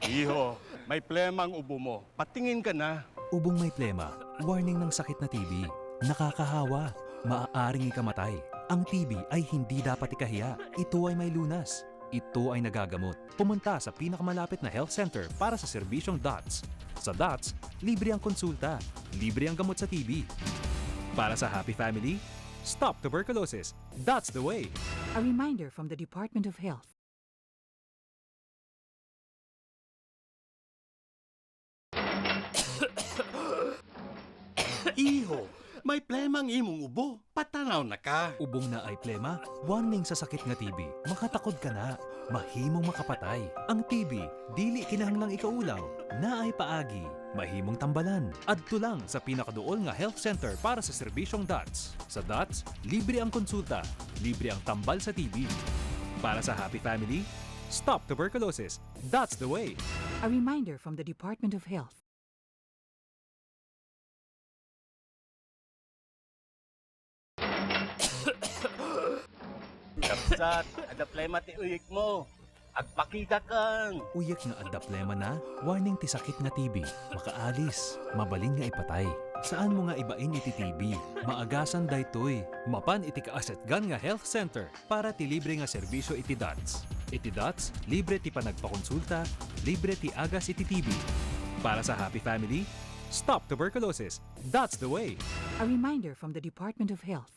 Iho, may plema ang ubo mo. Patingin ka na. Ubong may plema, warning ng sakit na TB. Nakakahawa, maaaring ikamatay. Ang TB ay hindi dapat ikahiya. Ito ay may lunas. Ito ay nagagamot. Pumunta sa pinakamalapit na health center para sa serbisyong DOTS. Sa DOTS, libre ang konsulta, libre ang gamot sa TB. Para sa happy family, stop tuberculosis. That's the way. A reminder from the Department of Health. Iho, may plema ang imong ubo. Patanaw na ka. Ubong na ay plema, warning sa sakit nga TB. Makatakod ka na, mahimong makapatay. Ang TB, dili kinahanglang ikaulaw, na ay paagi, mahimong tambalan. Adto lang sa pinakaduol nga health center para sa serbisyong DOTS. Sa DOTS, libre ang konsulta, libre ang tambal sa TB. Para sa happy family, stop tuberculosis. That's the way. A reminder from the Department of Health. Kapsat, ada plema ti uyik mo. Agpakita kang. Uyak nga adda plema na, warning ti sakit nga TB. Makaalis, mabalin nga ipatay. Saan mo nga ibain iti TB? Maagasan daytoy. Mapan iti kaasatgan nga health center para ti libre nga serbisyo iti DOTS. Iti DOTS, libre ti panagpakonsulta, libre ti agas iti TB. Para sa happy family, stop tuberculosis. That's the way. A reminder from the Department of Health.